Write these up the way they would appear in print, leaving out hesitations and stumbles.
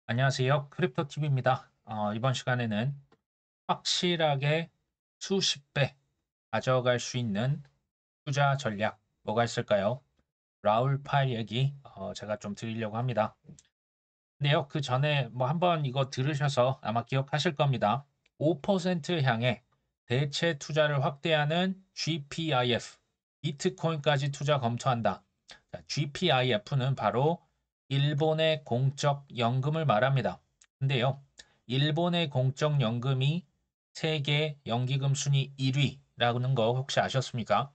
안녕하세요. 크립토TV입니다. 이번 시간에는 확실하게 수십 배 가져갈 수 있는 투자 전략 뭐가 있을까요? 라울 팔 얘기 제가 좀 드리려고 합니다. 근데요, 그 전에 뭐 한번 이거 들으셔서 아마 기억하실 겁니다. 5% 향해 대체 투자를 확대하는 GPIF, 비트코인까지 투자 검토한다. GPIF는 바로 일본의 공적 연금을 말합니다. 근데요, 일본의 공적 연금이 세계 연기금 순위 1위라는 거 혹시 아셨습니까?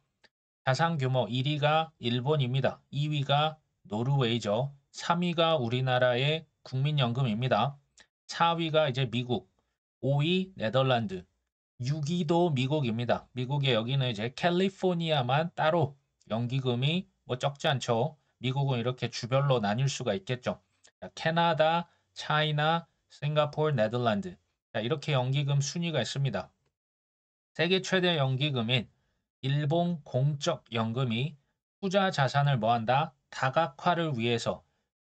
자산 규모 1위가 일본입니다. 2위가 노르웨이죠. 3위가 우리나라의 국민연금입니다. 4위가 이제 미국, 5위 네덜란드, 6위도 미국입니다. 미국의 여기는 이제 캘리포니아만 따로 연기금이 뭐 적지 않죠. 미국은 이렇게 주별로 나뉠 수가 있겠죠. 자, 캐나다, 차이나, 싱가포르, 네덜란드. 자, 이렇게 연기금 순위가 있습니다. 세계 최대 연기금인 일본 공적 연금이 투자 자산을 뭐한다? 다각화를 위해서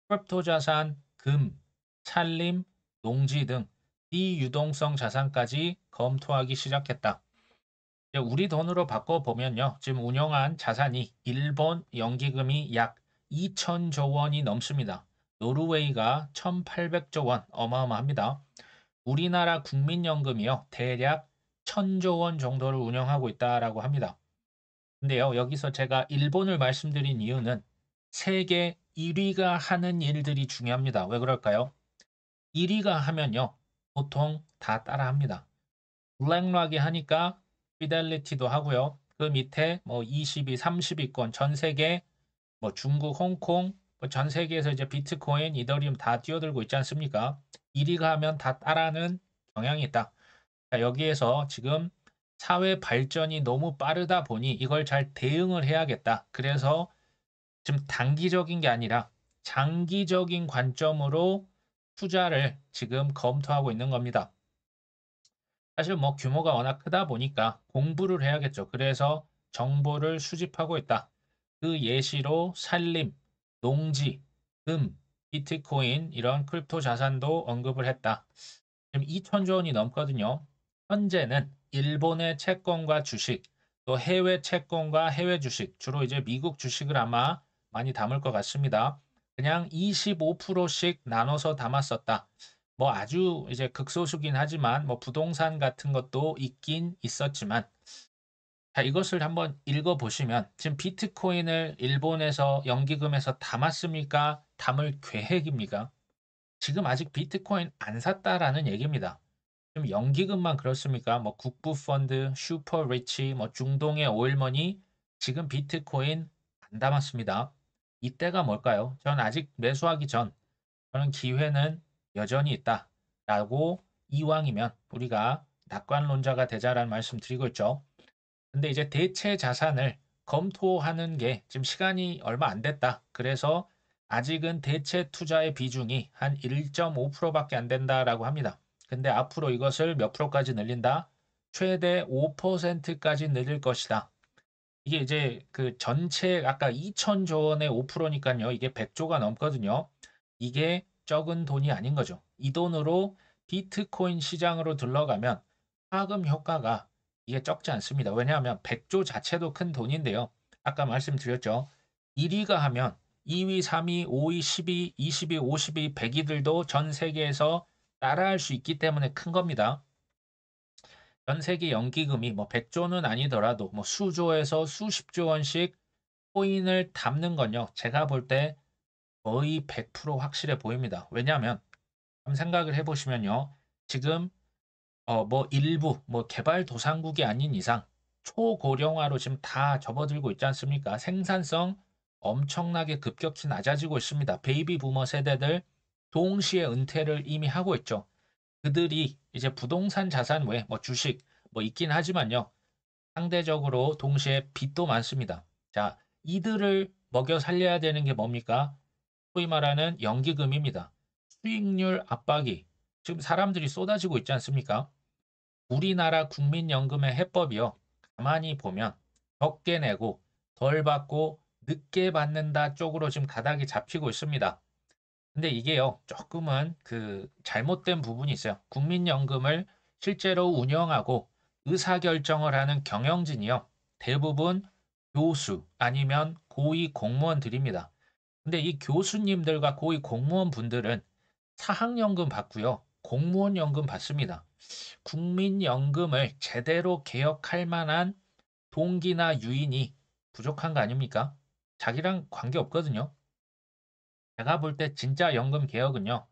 크립토 자산, 금, 찰림, 농지 등 비유동성 자산까지 검토하기 시작했다. 우리 돈으로 바꿔보면요. 지금 운영한 자산이 일본 연기금이 약 2천조 원이 넘습니다. 노르웨이가 1,800조 원, 어마어마합니다. 우리나라 국민연금이요. 대략 1,000조 원 정도를 운영하고 있다라고 합니다. 근데요, 여기서 제가 일본을 말씀드린 이유는 세계 1위가 하는 일들이 중요합니다. 왜 그럴까요? 1위가 하면요, 보통 다 따라합니다. 블랙락이 하니까 피델리티도 하고요. 그 밑에 뭐 20위, 30위권 전 세계 뭐 중국, 홍콩, 뭐전 세계에서 이제 비트코인, 이더리움 다 뛰어들고 있지 않습니까? 1위가 하면 다 따라하는 경향이 있다. 자, 여기에서 지금 사회 발전이 너무 빠르다 보니 이걸 잘 대응을 해야겠다. 그래서 지금 단기적인 게 아니라 장기적인 관점으로 투자를 지금 검토하고 있는 겁니다. 사실 뭐 규모가 워낙 크다 보니까 공부를 해야겠죠. 그래서 정보를 수집하고 있다. 그 예시로 산림, 농지, 금, 비트코인 이런 크립토 자산도 언급을 했다. 지금 2천조 원이 넘거든요. 현재는 일본의 채권과 주식, 또 해외 채권과 해외 주식, 주로 이제 미국 주식을 아마 많이 담을 것 같습니다. 그냥 25%씩 나눠서 담았었다. 뭐 아주 이제 극소수긴 하지만 뭐 부동산 같은 것도 있긴 있었지만 자, 이것을 한번 읽어보시면 지금 비트코인을 일본에서 연기금에서 담았습니까? 담을 계획입니까? 지금 아직 비트코인 안 샀다라는 얘기입니다. 지금 연기금만 그렇습니까? 뭐 국부펀드, 슈퍼리치, 뭐 중동의 오일머니 지금 비트코인 안 담았습니다. 이때가 뭘까요? 저는 아직 매수하기 전 저는 기회는 여전히 있다라고 이왕이면 우리가 낙관론자가 되자라는 말씀 드리고 있죠. 근데 이제 대체 자산을 검토하는 게 지금 시간이 얼마 안 됐다. 그래서 아직은 대체 투자의 비중이 한 1.5%밖에 안 된다라고 합니다. 근데 앞으로 이것을 몇 프로까지 늘린다? 최대 5%까지 늘릴 것이다. 이게 이제 그 전체 아까 2천조 원의 5%니까요. 이게 100조가 넘거든요. 이게 적은 돈이 아닌 거죠. 이 돈으로 비트코인 시장으로 들어가면 파급 효과가 이게 적지 않습니다. 왜냐하면 100조 자체도 큰 돈인데요. 아까 말씀드렸죠. 1위가 하면 2위, 3위, 5위, 10위, 20위, 50위, 100위들도 전 세계에서 따라할 수 있기 때문에 큰 겁니다. 전 세계 연기금이 뭐 100조는 아니더라도 뭐 수조에서 수십조 원씩 코인을 담는 건요. 제가 볼 때 거의 100% 확실해 보입니다. 왜냐하면 한번 생각을 해보시면요. 지금 뭐 일부 뭐 개발도상국이 아닌 이상 초고령화로 지금 다 접어들고 있지 않습니까? 생산성 엄청나게 급격히 낮아지고 있습니다. 베이비 부머 세대들 동시에 은퇴를 이미 하고 있죠. 그들이 이제 부동산 자산 외에 뭐 주식 뭐 있긴 하지만요. 상대적으로 동시에 빚도 많습니다. 자, 이들을 먹여 살려야 되는 게 뭡니까? 소위 말하는 연기금입니다. 수익률 압박이 지금 사람들이 쏟아지고 있지 않습니까? 우리나라 국민연금의 해법이요. 가만히 보면 적게 내고 덜 받고 늦게 받는다 쪽으로 지금 가닥이 잡히고 있습니다. 근데 이게요, 조금은 그 잘못된 부분이 있어요. 국민연금을 실제로 운영하고 의사결정을 하는 경영진이요. 대부분 교수 아니면 고위 공무원들입니다. 근데 이 교수님들과 고위 공무원 분들은 사학연금 받고요. 공무원 연금 받습니다. 국민연금을 제대로 개혁할 만한 동기나 유인이 부족한 거 아닙니까? 자기랑 관계없거든요. 제가 볼 때 진짜 연금 개혁은요.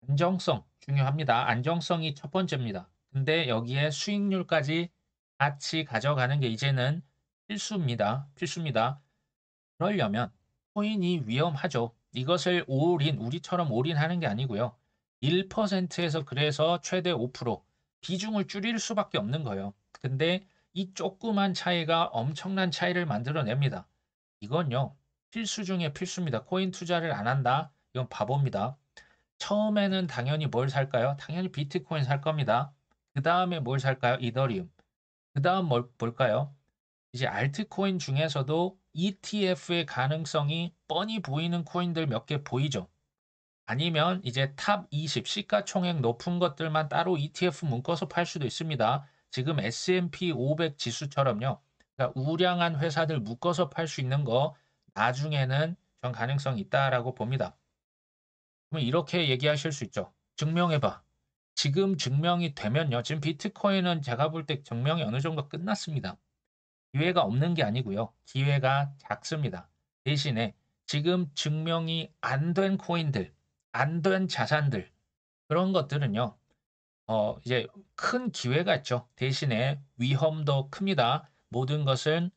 안정성 중요합니다. 안정성이 첫 번째입니다. 근데 여기에 수익률까지 같이 가져가는 게 이제는 필수입니다. 필수입니다. 그러려면 코인이 위험하죠. 이것을 올인, 우리처럼 올인하는 게 아니고요. 1%에서 그래서 최대 5% 비중을 줄일 수밖에 없는 거예요. 근데 이 조그만 차이가 엄청난 차이를 만들어냅니다. 이건요, 필수 중에 필수입니다. 코인 투자를 안 한다? 이건 바보입니다. 처음에는 당연히 뭘 살까요? 당연히 비트코인 살 겁니다. 그 다음에 뭘 살까요? 이더리움. 그 다음 뭘까요? 이제 알트코인 중에서도 ETF의 가능성이 뻔히 보이는 코인들 몇 개 보이죠. 아니면 이제 탑 20 시가총액 높은 것들만 따로 ETF 묶어서 팔 수도 있습니다. 지금 S&P 500 지수처럼요. 그러니까 우량한 회사들 묶어서 팔 수 있는 거 나중에는 전 가능성이 있다라고 봅니다. 그러면 이렇게 얘기하실 수 있죠. 증명해봐. 지금 증명이 되면요. 지금 비트코인은 제가 볼 때 증명이 어느 정도 끝났습니다. 기회가 없는 게 아니고요. 기회가 작습니다. 대신에 지금 증명이 안 된 코인들, 안 된 자산들, 그런 것들은요. 이제 큰 기회가 있죠. 대신에 위험도 큽니다. 모든 것은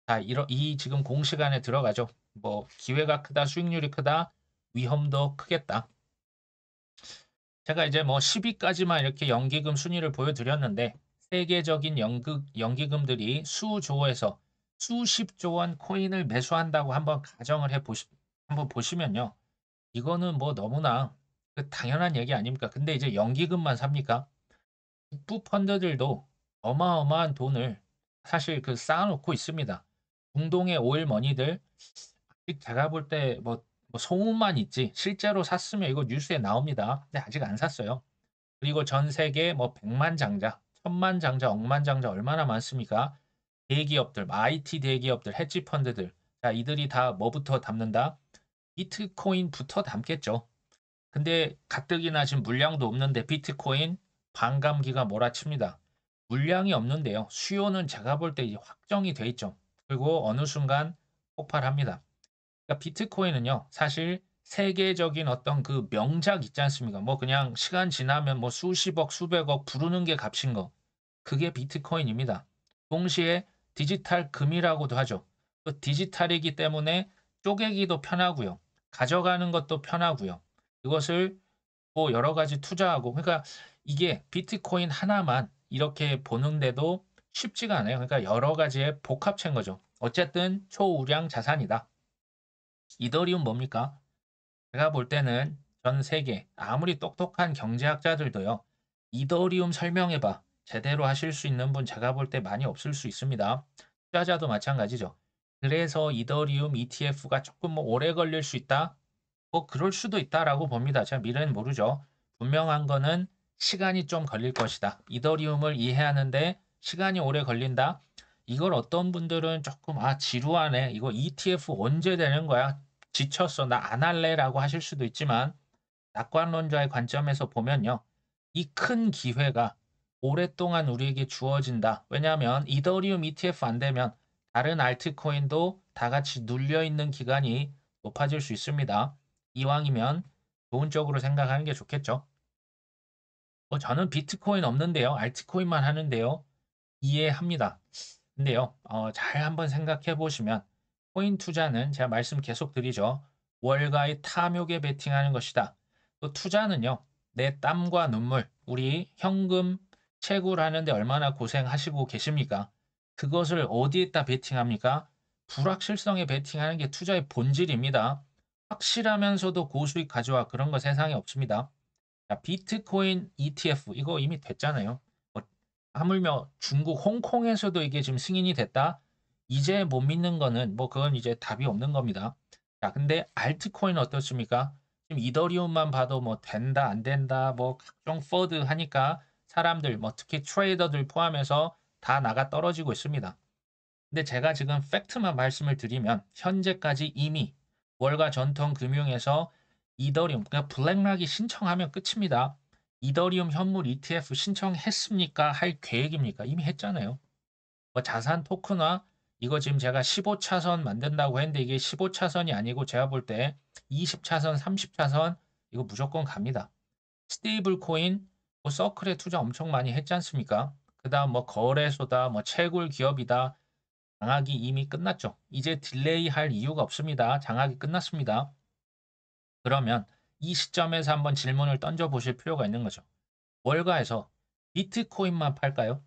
다 이 지금 공식 안에 들어가죠. 뭐 기회가 크다, 수익률이 크다, 위험도 크겠다. 제가 이제 뭐 10위까지만 이렇게 연기금 순위를 보여드렸는데 세계적인 연기금들이 수조에서 수십조 원 코인을 매수한다고 한번 보시면요. 이거는 뭐 너무나 그 당연한 얘기 아닙니까? 근데 이제 연기금만 삽니까? 국부 펀드들도 어마어마한 돈을 사실 그 쌓아놓고 있습니다. 중동의 오일 머니들 아직 제가 볼 때 뭐 소문만 있지 실제로 샀으면 이거 뉴스에 나옵니다. 근데 아직 안 샀어요. 그리고 전 세계 뭐 100만 장자, 1000만 장자, 억만 장자 얼마나 많습니까? 대기업들, IT 대기업들, 헤지 펀드들. 자, 이들이 다 뭐부터 담는다? 비트코인부터 담겠죠. 근데 가뜩이나 지금 물량도 없는데 비트코인 반감기가 몰아칩니다. 물량이 없는데요. 수요는 제가 볼 때 이제 확정이 돼 있죠. 그리고 어느 순간 폭발합니다. 그러니까 비트코인은요, 사실 세계적인 어떤 그 명작 있지 않습니까? 뭐 그냥 시간 지나면 뭐 수십억, 수백억 부르는 게 값인 거. 그게 비트코인입니다. 동시에 디지털 금이라고도 하죠. 또 디지털이기 때문에 쪼개기도 편하고요. 가져가는 것도 편하고요. 이것을 뭐 여러 가지 투자하고, 그러니까 이게 비트코인 하나만 이렇게 보는데도 쉽지가 않아요. 그러니까 여러 가지의 복합체인 거죠. 어쨌든 초우량 자산이다. 이더리움 뭡니까? 제가 볼 때는 전 세계 아무리 똑똑한 경제학자들도요. 이더리움 설명해봐. 제대로 하실 수 있는 분 제가 볼 때 많이 없을 수 있습니다. 투자자도 마찬가지죠. 그래서 이더리움 ETF가 조금 뭐 오래 걸릴 수 있다? 뭐 그럴 수도 있다라고 봅니다. 제가 미래는 모르죠. 분명한 거는 시간이 좀 걸릴 것이다. 이더리움을 이해하는데 시간이 오래 걸린다. 이걸 어떤 분들은 조금 지루하네. 이거 ETF 언제 되는 거야? 지쳤어. 나 안 할래라고 하실 수도 있지만 낙관론자의 관점에서 보면요. 이 큰 기회가 오랫동안 우리에게 주어진다. 왜냐하면 이더리움 ETF 안 되면 다른 알트코인도 다 같이 눌려 있는 기간이 높아질 수 있습니다. 이왕이면 좋은 쪽으로 생각하는 게 좋겠죠. 저는 비트코인 없는데요. 알트코인만 하는데요. 이해합니다. 근데요, 잘 한번 생각해 보시면 코인 투자는 제가 말씀 계속 드리죠. 월가의 탐욕에 베팅하는 것이다. 또 투자는요, 내 땀과 눈물, 우리 현금 채굴하는데 얼마나 고생하시고 계십니까? 그것을 어디에다 베팅합니까? 불확실성에 베팅하는 게 투자의 본질입니다. 확실하면서도 고수익 가져와 그런 거 세상에 없습니다. 자, 비트코인 ETF 이거 이미 됐잖아요. 뭐 하물며 중국 홍콩에서도 이게 지금 승인이 됐다. 이제 못 믿는 거는 뭐 그건 이제 답이 없는 겁니다. 자, 근데 알트코인 어떻습니까? 지금 이더리움만 봐도 뭐 된다, 안 된다, 뭐 각종 퍼드 하니까 사람들, 뭐 특히 트레이더들 포함해서 다 나가 떨어지고 있습니다. 근데 제가 지금 팩트만 말씀을 드리면 현재까지 이미 월가 전통 금융에서 이더리움, 그러니까 블랙락이 신청하면 끝입니다. 이더리움 현물 ETF 신청했습니까? 할 계획입니까? 이미 했잖아요. 뭐 자산 토큰화 이거 지금 제가 15차선 만든다고 했는데 이게 15차선이 아니고 제가 볼 때 20차선, 30차선 이거 무조건 갑니다. 스테이블 코인 뭐 서클에 투자 엄청 많이 했지 않습니까? 그다음 뭐 거래소다, 뭐 채굴 기업이다. 장악이 이미 끝났죠. 이제 딜레이 할 이유가 없습니다. 장악이 끝났습니다. 그러면 이 시점에서 한번 질문을 던져 보실 필요가 있는 거죠. 월가에서 비트코인만 팔까요?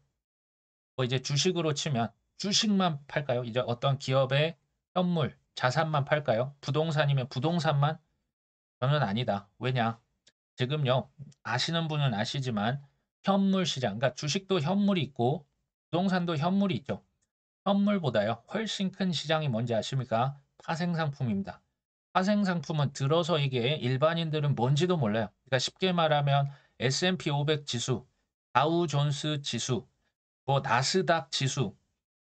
뭐 이제 주식으로 치면 주식만 팔까요? 이제 어떤 기업의 현물, 자산만 팔까요? 부동산이면 부동산만? 저는 아니다. 왜냐? 지금요, 아시는 분은 아시지만 현물 시장, 그러니까 주식도 현물이 있고 부동산도 현물이 있죠. 현물보다요, 훨씬 큰 시장이 뭔지 아십니까? 파생상품입니다. 파생상품은 들어서 이게 일반인들은 뭔지도 몰라요. 그러니까 쉽게 말하면 S&P 500 지수, 다우존스 지수, 뭐 나스닥 지수,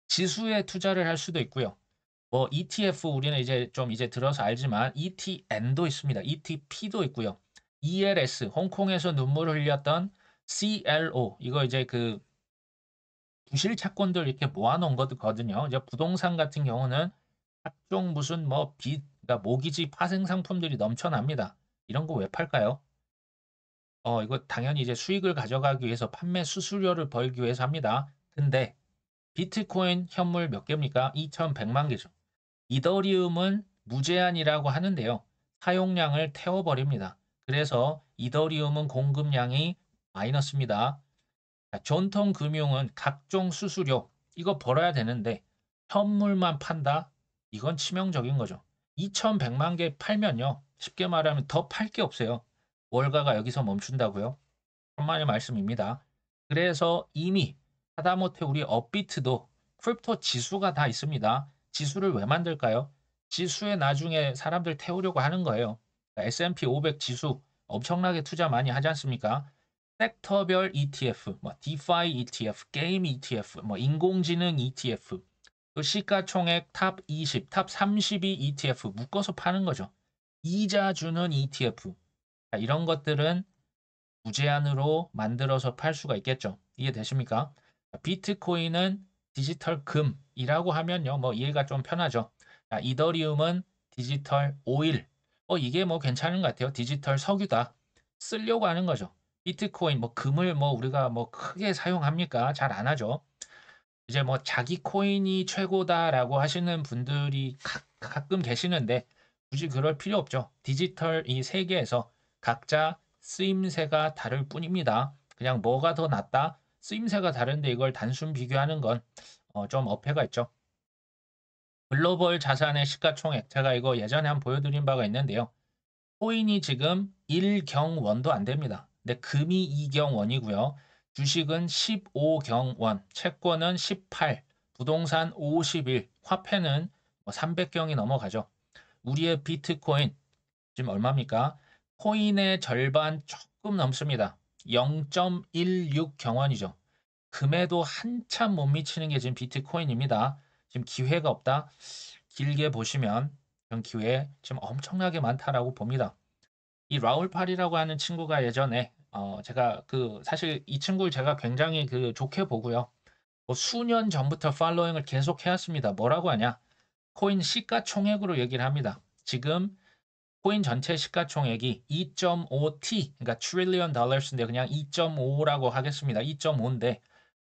지수에 투자를 할 수도 있고요. 뭐 ETF 우리는 이제 좀 이제 들어서 알지만 ETN도 있습니다. ETP도 있고요. ELS 홍콩에서 눈물을 흘렸던 CLO 이거 이제 그 부실 채권들 이렇게 모아놓은 거거든요. 이제 부동산 같은 경우는 각종 무슨 뭐 그러니까 모기지 파생 상품들이 넘쳐납니다. 이런 거 왜 팔까요? 이거 당연히 이제 수익을 가져가기 위해서 판매 수수료를 벌기 위해서 합니다. 근데 비트코인 현물 몇 개입니까? 2,100만 개죠. 이더리움은 무제한이라고 하는데요. 사용량을 태워버립니다. 그래서 이더리움은 공급량이 마이너스입니다. 자, 전통 금융은 각종 수수료 이거 벌어야 되는데 현물만 판다? 이건 치명적인 거죠. 2,100만 개 팔면요. 쉽게 말하면 더 팔 게 없어요. 월가가 여기서 멈춘다고요? 천만의 말씀입니다. 그래서 이미 하다못해 우리 업비트도 크립토 지수가 다 있습니다. 지수를 왜 만들까요? 지수에 나중에 사람들 태우려고 하는 거예요. S&P 500 지수 엄청나게 투자 많이 하지 않습니까? 섹터별 ETF, 뭐 디파이 ETF, 게임 ETF, 뭐 인공지능 ETF, 또 시가총액 탑 20, 탑 32 ETF 묶어서 파는 거죠. 이자 주는 ETF. 자, 이런 것들은 무제한으로 만들어서 팔 수가 있겠죠. 이해되십니까? 비트코인은 디지털 금이라고 하면요. 뭐 이해가 좀 편하죠. 자, 이더리움은 디지털 오일. 이게 뭐 괜찮은 것 같아요. 디지털 석유다. 쓰려고 하는 거죠. 비트코인 뭐 금을 뭐 우리가 뭐 크게 사용합니까? 잘 안 하죠. 이제 뭐 자기 코인이 최고다라고 하시는 분들이 가끔 계시는데 굳이 그럴 필요 없죠. 디지털 이 세계에서 각자 쓰임새가 다를 뿐입니다. 그냥 뭐가 더 낫다? 쓰임새가 다른데 이걸 단순 비교하는 건 좀 어폐가 있죠. 글로벌 자산의 시가총액 제가 이거 예전에 한번 보여드린 바가 있는데요. 코인이 지금 1경원도 안 됩니다. 근데 금이 2경원이고요. 주식은 15경원, 채권은 18, 부동산 51, 화폐는 300경이 넘어가죠. 우리의 비트코인 지금 얼마입니까? 코인의 절반 조금 넘습니다. 0.16경원이죠. 금에도 한참 못 미치는 게 지금 비트코인입니다. 지금 기회가 없다. 길게 보시면 그런 기회 지금 엄청나게 많다라고 봅니다. 이 라울 팔이라고 하는 친구가 예전에 제가 그 사실 이 친구를 제가 굉장히 그 좋게 보고요. 뭐 수년 전부터 팔로잉을 계속 해왔습니다. 뭐라고 하냐? 코인 시가총액으로 얘기를 합니다. 지금 코인 전체 시가총액이 2.5T, 그러니까 trillion dollars인데 그냥 2.5라고 하겠습니다. 2.5인데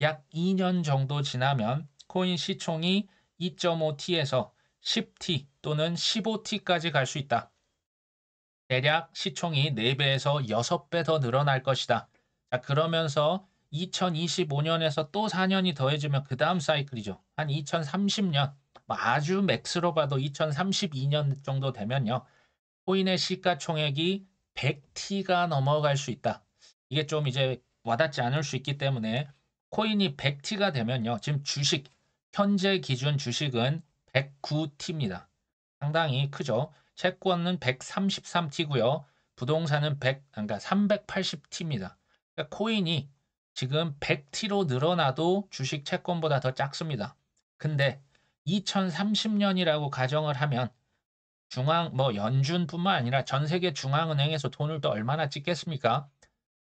약 2년 정도 지나면 코인 시총이 2.5T에서 10T 또는 15T까지 갈 수 있다. 대략 시총이 4배에서 6배 더 늘어날 것이다. 자, 그러면서 2025년에서 또 4년이 더해지면 그 다음 사이클이죠. 한 2030년, 아주 맥스로 봐도 2032년 정도 되면요. 코인의 시가총액이 100T가 넘어갈 수 있다. 이게 좀 이제 와닿지 않을 수 있기 때문에 코인이 100T가 되면요. 지금 주식, 현재 기준 주식은 109T입니다. 상당히 크죠. 채권은 133T고요. 부동산은 그러니까 380T입니다. 그러니까 코인이 지금 100T로 늘어나도 주식 채권보다 더 작습니다. 근데 2030년이라고 가정을 하면 연준뿐만 아니라 전 세계 중앙은행에서 돈을 또 얼마나 찍겠습니까?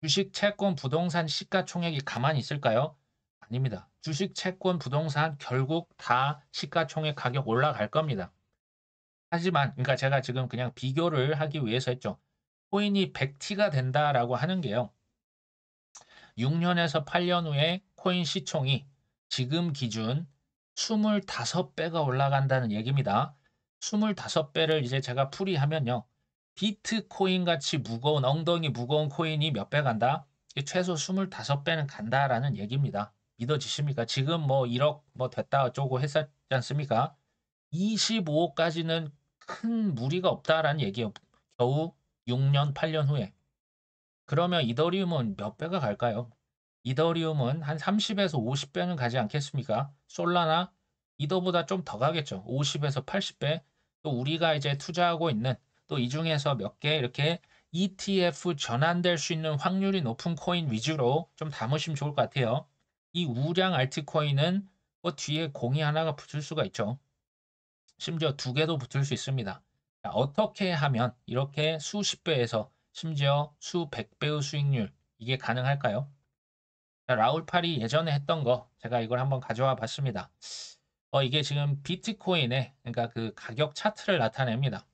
주식, 채권, 부동산 시가총액이 가만히 있을까요? 아닙니다. 주식, 채권, 부동산 결국 다 시가총액 가격 올라갈 겁니다. 하지만 그러니까 제가 지금 그냥 비교를 하기 위해서 했죠. 코인이 100T가 된다라고 하는 게요. 6년에서 8년 후에 코인 시총이 지금 기준 25배가 올라간다는 얘기입니다. 25배를 이제 제가 풀이하면요. 비트코인 같이 무거운 엉덩이 무거운 코인이 몇 배 간다? 최소 25배는 간다라는 얘기입니다. 믿어지십니까? 지금 뭐 1억 뭐 됐다 어쩌고 했었지 않습니까? 25억까지는 큰 무리가 없다라는 얘기예요. 겨우 6년, 8년 후에. 그러면 이더리움은 몇 배가 갈까요? 이더리움은 한 30에서 50배는 가지 않겠습니까? 솔라나 이더보다 좀 더 가겠죠. 50에서 80배. 또 우리가 이제 투자하고 있는 또 이 중에서 몇 개 이렇게 ETF 전환될 수 있는 확률이 높은 코인 위주로 좀 담으시면 좋을 것 같아요. 이 우량 알트코인은 뭐 뒤에 공이 하나가 붙을 수가 있죠. 심지어 두 개도 붙을 수 있습니다. 자, 어떻게 하면 이렇게 수십 배에서 심지어 수백 배의 수익률 이게 가능할까요? 자, 라울팔이 예전에 했던 거 제가 이걸 한번 가져와 봤습니다. 이게 지금 비트코인의 그러니까 그 가격 차트를 나타냅니다.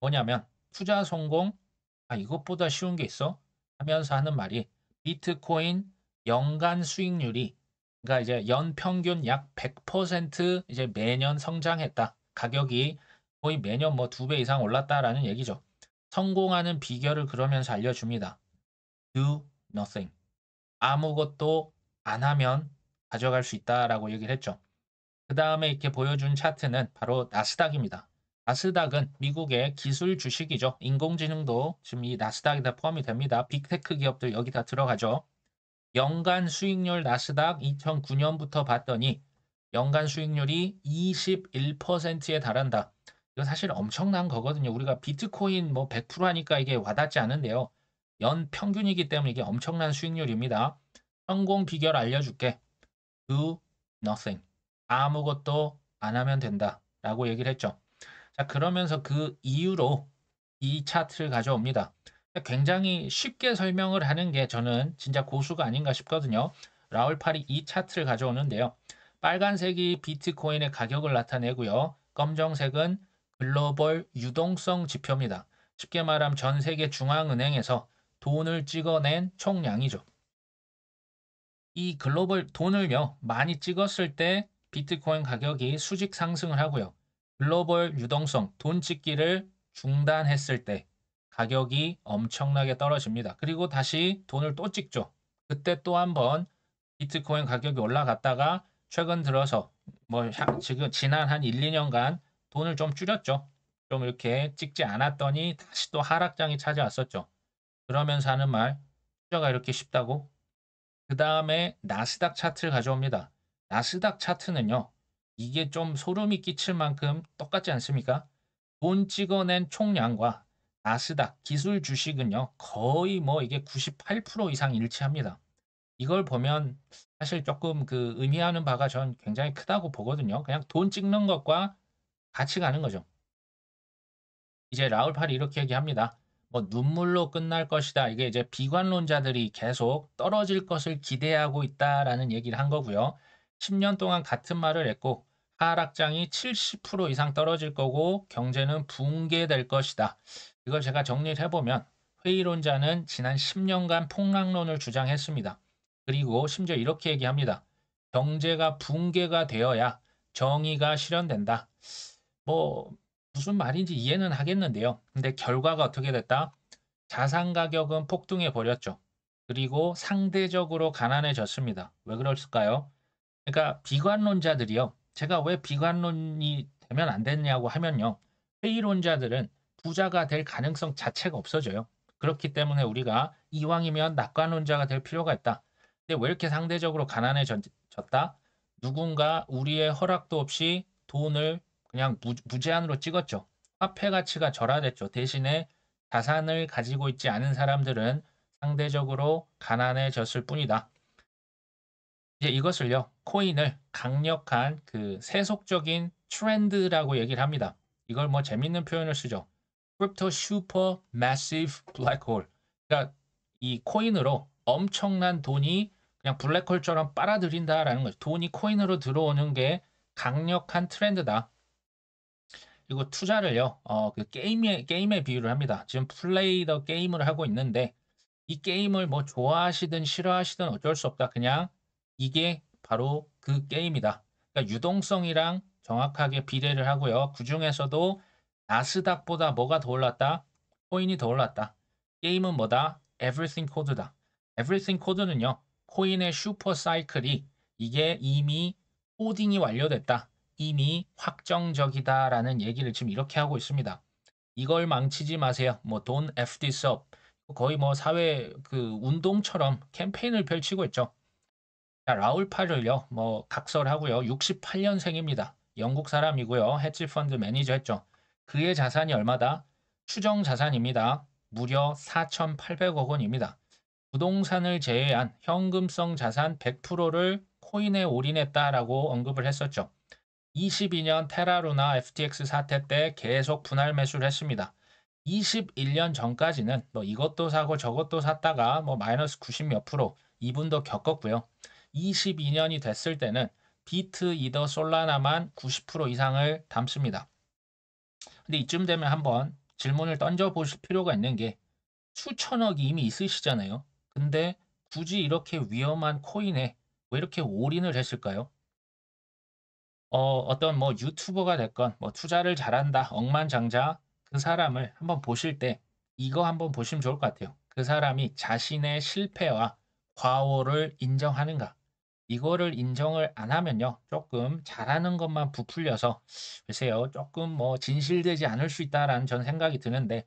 뭐냐면 투자 성공 이것보다 쉬운 게 있어? 하면서 하는 말이 비트코인 연간 수익률이 그러니까 이제 연평균 약 100% 이제 매년 성장했다. 가격이 거의 매년 뭐 2배 이상 올랐다라는 얘기죠. 성공하는 비결을 그러면서 알려줍니다. Do nothing. 아무것도 안 하면 가져갈 수 있다라고 얘기를 했죠. 그 다음에 이렇게 보여준 차트는 바로 나스닥입니다. 나스닥은 미국의 기술 주식이죠. 인공지능도 지금 이 나스닥에 다 포함이 됩니다. 빅테크 기업들 여기 다 들어가죠. 연간 수익률 나스닥 2009년부터 봤더니 연간 수익률이 21%에 달한다. 이거 사실 엄청난 거거든요. 우리가 비트코인 뭐 100% 하니까 이게 와닿지 않은데요. 연 평균이기 때문에 이게 엄청난 수익률입니다. 성공 비결 알려줄게. Do nothing. 아무것도 안 하면 된다. 라고 얘기를 했죠. 자, 그러면서 그 이유로 이 차트를 가져옵니다. 굉장히 쉽게 설명을 하는 게 저는 진짜 고수가 아닌가 싶거든요. 라울팔이 이 차트를 가져오는데요. 빨간색이 비트코인의 가격을 나타내고요. 검정색은 글로벌 유동성 지표입니다. 쉽게 말하면 전 세계 중앙은행에서 돈을 찍어낸 총량이죠. 이 글로벌 돈을요, 많이 찍었을 때 비트코인 가격이 수직 상승을 하고요. 글로벌 유동성, 돈 찍기를 중단했을 때 가격이 엄청나게 떨어집니다. 그리고 다시 돈을 또 찍죠. 그때 또 한번 비트코인 가격이 올라갔다가 최근 들어서 지금 지난 한 1, 2년간 돈을 좀 줄였죠. 좀 이렇게 찍지 않았더니 다시 또 하락장이 찾아왔었죠. 그러면서 하는 말, 투자가 이렇게 쉽다고? 그 다음에 나스닥 차트를 가져옵니다. 나스닥 차트는요. 이게 좀 소름이 끼칠 만큼 똑같지 않습니까? 돈 찍어낸 총량과 나스닥 기술 주식은요. 거의 뭐 이게 98% 이상 일치합니다. 이걸 보면 사실 조금 그 의미하는 바가 전 굉장히 크다고 보거든요. 그냥 돈 찍는 것과 같이 가는 거죠. 이제 라울팔이 이렇게 얘기합니다. 뭐 눈물로 끝날 것이다. 이게 이제 비관론자들이 계속 떨어질 것을 기대하고 있다라는 얘기를 한 거고요. 10년 동안 같은 말을 했고 하락장이 70% 이상 떨어질 거고 경제는 붕괴될 것이다. 이걸 제가 정리를 해보면 회의론자는 지난 10년간 폭락론을 주장했습니다. 그리고 심지어 이렇게 얘기합니다. 경제가 붕괴가 되어야 정의가 실현된다. 뭐 무슨 말인지 이해는 하겠는데요. 근데 결과가 어떻게 됐다? 자산 가격은 폭등해 버렸죠. 그리고 상대적으로 가난해졌습니다. 왜 그럴까요? 그러니까 비관론자들이요. 제가 왜 비관론이 되면 안 됐냐고 하면요. 회의론자들은 부자가 될 가능성 자체가 없어져요. 그렇기 때문에 우리가 이왕이면 낙관론자가 될 필요가 있다. 근데 왜 이렇게 상대적으로 가난해졌다? 누군가 우리의 허락도 없이 돈을 그냥 무제한으로 찍었죠. 화폐 가치가 절하됐죠. 대신에 자산을 가지고 있지 않은 사람들은 상대적으로 가난해졌을 뿐이다. 이제 이것을요, 코인을 강력한 그 세속적인 트렌드라고 얘기를 합니다. 이걸 뭐 재밌는 표현을 쓰죠. Crypto Super Massive Black Hole. 그러니까 이 코인으로 엄청난 돈이 그냥 블랙홀처럼 빨아들인다라는 거죠. 돈이 코인으로 들어오는 게 강력한 트렌드다. 그리고 투자를요, 그 게임에 비유를 합니다. 지금 플레이 더 게임을 하고 있는데 이 게임을 뭐 좋아하시든 싫어하시든 어쩔 수 없다. 그냥 이게 바로 그 게임이다. 그러니까 유동성이랑 정확하게 비례를 하고요. 그 중에서도 나스닥보다 뭐가 더 올랐다? 코인이 더 올랐다. 게임은 뭐다? Everything 코드다. Everything 코드는요. 코인의 슈퍼 사이클이 이게 이미 코딩이 완료됐다. 이미 확정적이다라는 얘기를 지금 이렇게 하고 있습니다. 이걸 망치지 마세요. 뭐 Don't F this up. 거의 뭐 사회 그 운동처럼 캠페인을 펼치고 있죠. 자, 라울 파를요, 뭐 각설하고요. 68년생입니다. 영국 사람이고요. 헤지펀드 매니저 했죠. 그의 자산이 얼마다? 추정 자산입니다. 무려 4,800억 원입니다. 부동산을 제외한 현금성 자산 100%를 코인에 올인했다라고 언급을 했었죠. 22년 테라루나 FTX 사태 때 계속 분할 매수를 했습니다. 21년 전까지는 뭐 이것도 사고 저것도 샀다가 뭐 마이너스 90 몇 프로 이분도 겪었고요. 22년이 됐을 때는 비트, 이더, 솔라나만 90% 이상을 담습니다. 근데 이쯤 되면 한번 질문을 던져 보실 필요가 있는 게 수천억이 이미 있으시잖아요. 근데 굳이 이렇게 위험한 코인에 왜 이렇게 올인을 했을까요? 어떤 뭐 유튜버가 됐건 뭐 투자를 잘한다, 억만장자 그 사람을 한번 보실 때 이거 한번 보시면 좋을 것 같아요. 그 사람이 자신의 실패와 과오를 인정하는가? 이거를 인정을 안 하면요. 조금 잘하는 것만 부풀려서 글쎄요. 조금 뭐 진실되지 않을 수 있다라는 전 생각이 드는데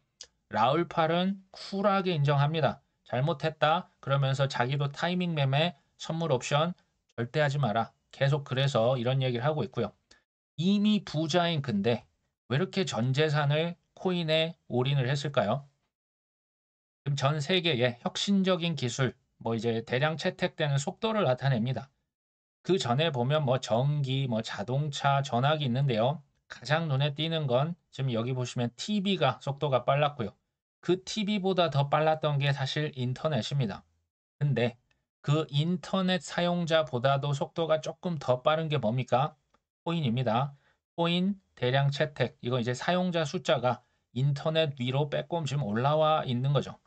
라울 팔은 쿨하게 인정합니다. 잘못했다. 그러면서 자기도 타이밍 매매, 선물 옵션 절대 하지 마라. 계속 그래서 이런 얘기를 하고 있고요. 이미 부자인 근데 왜 이렇게 전 재산을 코인에 올인을 했을까요? 그럼 전 세계의 혁신적인 기술, 뭐 이제 대량 채택되는 속도를 나타냅니다. 그 전에 보면 뭐 전기, 뭐 자동차, 전화기 있는데요. 가장 눈에 띄는 건 지금 여기 보시면 TV가 속도가 빨랐고요. 그 TV보다 더 빨랐던 게 사실 인터넷입니다. 근데 그 인터넷 사용자보다도 속도가 조금 더 빠른 게 뭡니까? 코인입니다. 코인 대량 채택. 이거 이제 사용자 숫자가 인터넷 위로 빼꼼 지금 올라와 있는 거죠.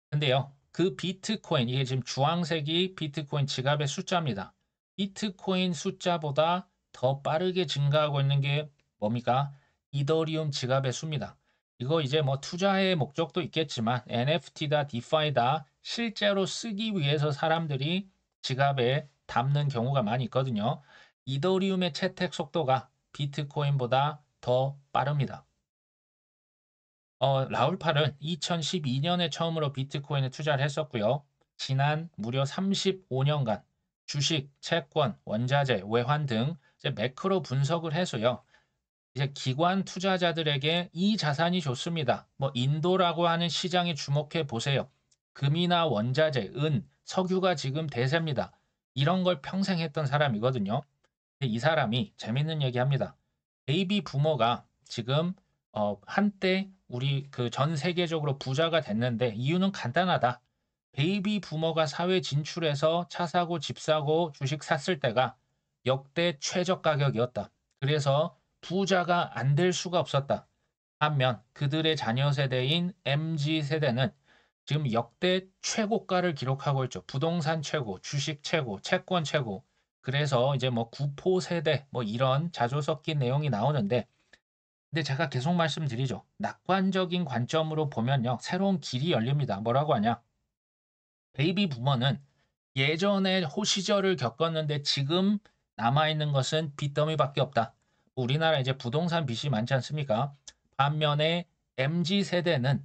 근데요, 그 비트코인, 이게 지금 주황색이 비트코인 지갑의 숫자입니다. 비트코인 숫자보다 더 빠르게 증가하고 있는 게 뭡니까? 이더리움 지갑의 수입니다. 이거 이제 뭐 투자의 목적도 있겠지만 NFT다, 디파이다 실제로 쓰기 위해서 사람들이 지갑에 담는 경우가 많이 있거든요. 이더리움의 채택 속도가 비트코인보다 더 빠릅니다. 라울팔은 2012년에 처음으로 비트코인에 투자를 했었고요. 지난 무려 35년간 주식, 채권, 원자재, 외환 등 이제 매크로 분석을 해서요. 이제 기관 투자자들에게 이 자산이 좋습니다. 뭐 인도라고 하는 시장에 주목해 보세요. 금이나 원자재, 은, 석유가 지금 대세입니다. 이런 걸 평생 했던 사람이거든요. 근데 이 사람이 재밌는 얘기합니다. 베이비 부모가 지금 한때 우리 그 전 세계적으로 부자가 됐는데 이유는 간단하다. 베이비 부모가 사회 진출해서 차 사고 집 사고 주식 샀을 때가 역대 최저 가격이었다. 그래서 부자가 안 될 수가 없었다. 반면 그들의 자녀 세대인 MZ 세대는 지금 역대 최고가를 기록하고 있죠. 부동산 최고, 주식 최고, 채권 최고. 그래서 이제 뭐 구포 세대 뭐 이런 자조 섞인 내용이 나오는데 근데 제가 계속 말씀드리죠. 낙관적인 관점으로 보면요. 새로운 길이 열립니다. 뭐라고 하냐? 베이비 부머는 예전에 호시절을 겪었는데 지금 남아있는 것은 빚더미밖에 없다. 우리나라 이제 부동산 빚이 많지 않습니까? 반면에 MZ 세대는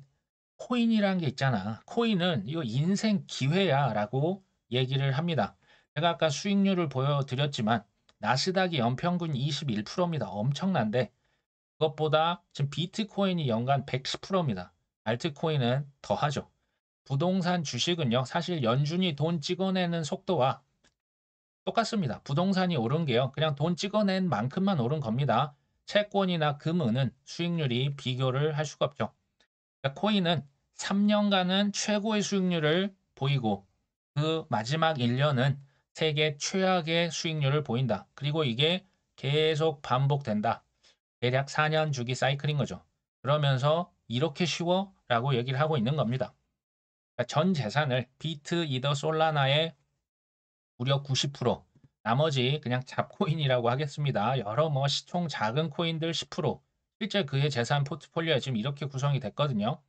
코인이라는 게 있잖아. 코인은 이거 인생 기회야라고 얘기를 합니다. 제가 아까 수익률을 보여드렸지만 나스닥이 연평균 21%입니다. 엄청난데 그것보다 지금 비트코인이 연간 110%입니다. 알트코인은 더 하죠. 부동산 주식은요, 사실 연준이 돈 찍어내는 속도와 똑같습니다. 부동산이 오른 게요, 그냥 돈 찍어낸 만큼만 오른 겁니다. 채권이나 금은은 수익률이 비교를 할 수가 없죠. 그러니까 코인은 3년간은 최고의 수익률을 보이고 그 마지막 1년은 세계 최악의 수익률을 보인다. 그리고 이게 계속 반복된다. 대략 4년 주기 사이클인 거죠. 그러면서 이렇게 쉬워? 라고 얘기를 하고 있는 겁니다. 그러니까 전 재산을 비트, 이더, 솔라나의 무려 90%, 나머지 그냥 잡코인이라고 하겠습니다. 여러 뭐 시총 작은 코인들 10%, 실제 그의 재산 포트폴리오가 지금 이렇게 구성이 됐거든요.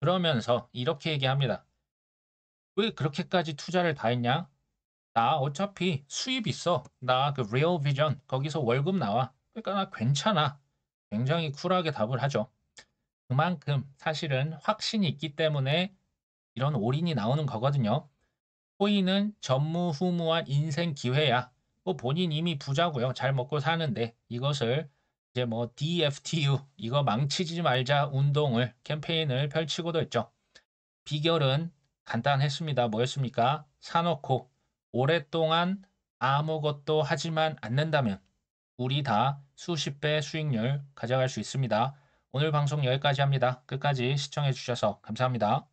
그러면서 이렇게 얘기합니다. 왜 그렇게까지 투자를 다 했냐? 나 어차피 수입 있어. 나 그 리얼 비전 거기서 월급 나와. 그러니까 나 괜찮아. 굉장히 쿨하게 답을 하죠. 그만큼 사실은 확신이 있기 때문에 이런 올인이 나오는 거거든요. 코인은 전무후무한 인생 기회야. 뭐 본인 이미 부자고요. 잘 먹고 사는데 이것을 이제 뭐 DFTU 이거 망치지 말자 운동을 캠페인을 펼치고도 있죠. 비결은 간단했습니다. 뭐였습니까? 사놓고 오랫동안 아무것도 하지만 않는다면 우리 다 수십 배 수익률 가져갈 수 있습니다. 오늘 방송 여기까지 합니다. 끝까지 시청해 주셔서 감사합니다.